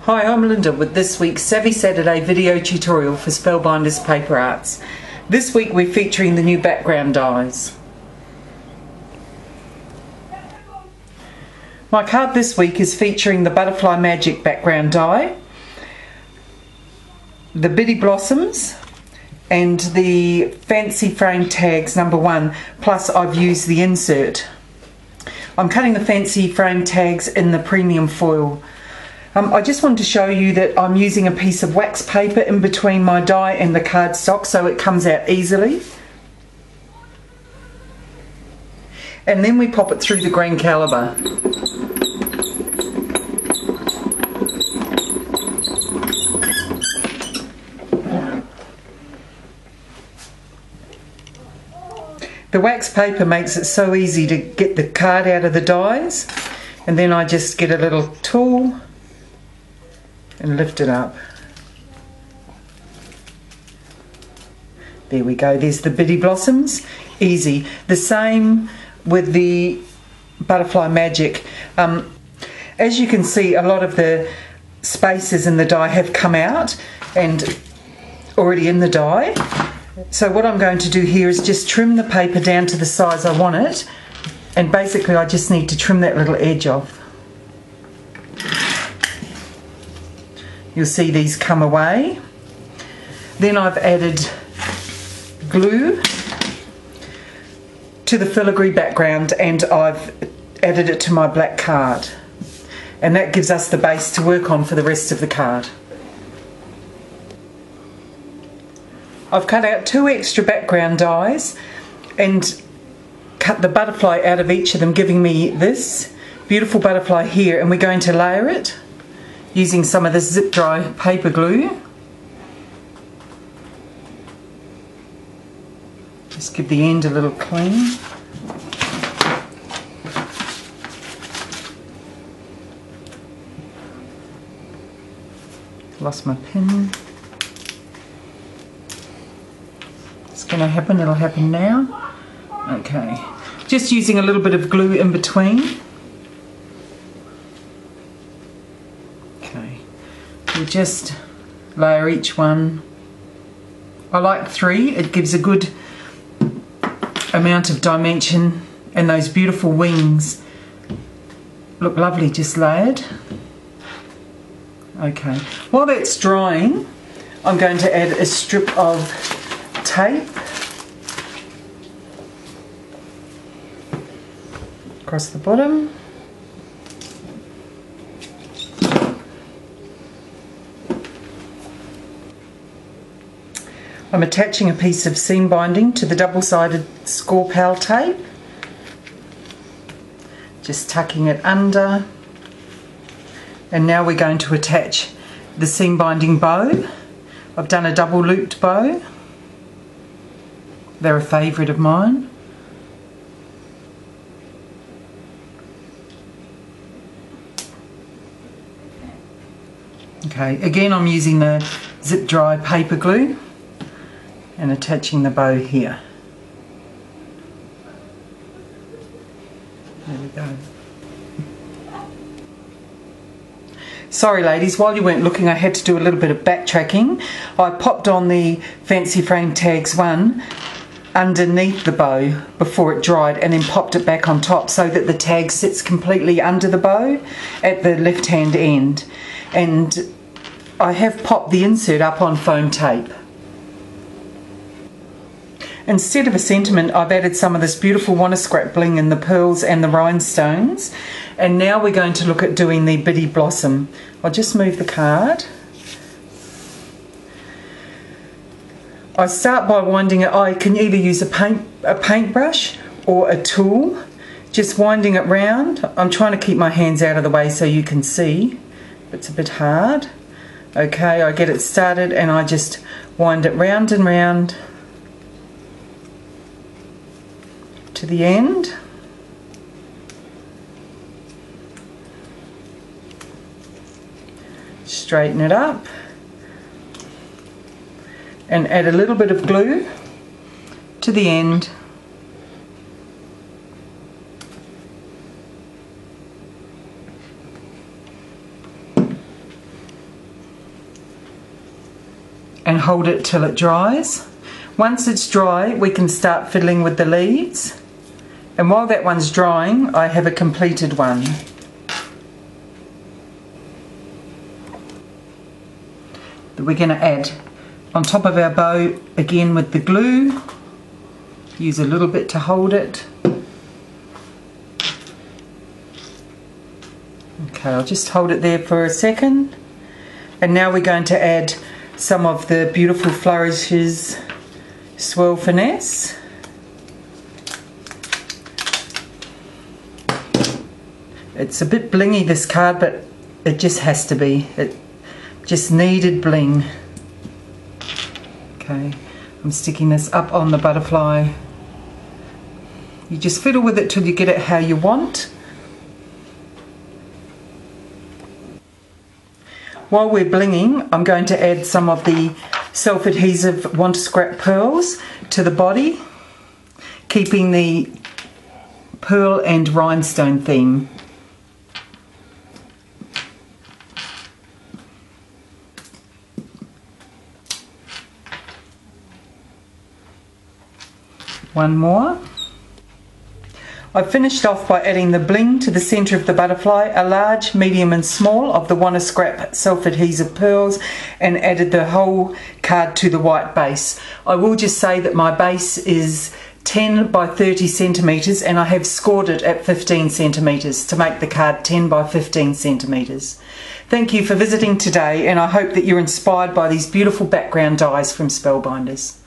Hi, I'm Linda with this week's Savvy Saturday video tutorial for Spellbinders Paper Arts. This week we're featuring the new background dies. My card this week is featuring the Butterfly Magic background die, the Bitty Blossoms and the Fancy Frame Tags #1, plus I've used the insert. I'm cutting the Fancy Frame Tags in the premium foil. I just wanted to show you that I'm using a piece of wax paper in between my die and the cardstock so it comes out easily. And then we pop it through the green caliber. The wax paper makes it so easy to get the card out of the dies, and then I just get a little tool and lift it up. There we go, there's the Bitty Blossoms. Easy. The same with the Butterfly Magic. As you can see, a lot of the spaces in the die have come out and already in the die. So what I'm going to do here is just trim the paper down to the size I want it, and basically I just need to trim that little edge off. You'll see these come away. Then I've added glue to the filigree background and I've added it to my black card. And that gives us the base to work on for the rest of the card. I've cut out 2 extra background dies and cut the butterfly out of each of them, giving me this beautiful butterfly here, and we're going to layer it using some of this zip dry paper glue. Just give the end a little clean. Lost my pin. It's going to happen, it'll happen now. Okay, just using a little bit of glue in between. We'll just layer each one. I like 3, it gives a good amount of dimension, and those beautiful wings look lovely just layered. Okay, while that's drying, I'm going to add a strip of tape across the bottom. I'm attaching a piece of seam binding to the double-sided score pal tape, just tucking it under, and now we're going to attach the seam binding bow. I've done a double looped bow, they're a favourite of mine. Okay, again I'm using the zip dry paper glue and attaching the bow here. There we go. Sorry ladies, while you weren't looking I had to do a little bit of backtracking. I popped on the Fancy Frame Tags 1 underneath the bow before it dried, and then popped it back on top so that the tag sits completely under the bow at the left hand end. And I have popped the insert up on foam tape. Instead of a sentiment, I've added some of this beautiful Wanna Scrap bling in the pearls and the rhinestones. And now we're going to look at doing the Bitty Blossom. I'll just move the card. I start by winding it. I can either use a paintbrush or a tool. Just winding it round. I'm trying to keep my hands out of the way so you can see. It's a bit hard. Okay, I get it started and I just wind it round and round to the end. Straighten it up and add a little bit of glue to the end. hold it till it dries. Once it's dry, we can start fiddling with the leaves. And while that one's drying, I have a completed one. That we're going to add on top of our bow again with the glue. Use a little bit to hold it. Okay, I'll just hold it there for a second. And now we're going to add some of the beautiful flourishes swirl finesse. It's a bit blingy, this card, but it just has to be. It just needed bling. Okay, I'm sticking this up on the butterfly. You just fiddle with it till you get it how you want. While we're blinging, I'm going to add some of the self-adhesive Want to Scrap pearls to the body, keeping the pearl and rhinestone theme. One more. I finished off by adding the bling to the centre of the butterfly, a large, medium and small of the Want to Scrap self-adhesive pearls, and added the whole card to the white base. I will just say that my base is 10 by 30 centimetres and I have scored it at 15 centimetres to make the card 10 by 15 centimetres. Thank you for visiting today, and I hope that you're inspired by these beautiful background dies from Spellbinders.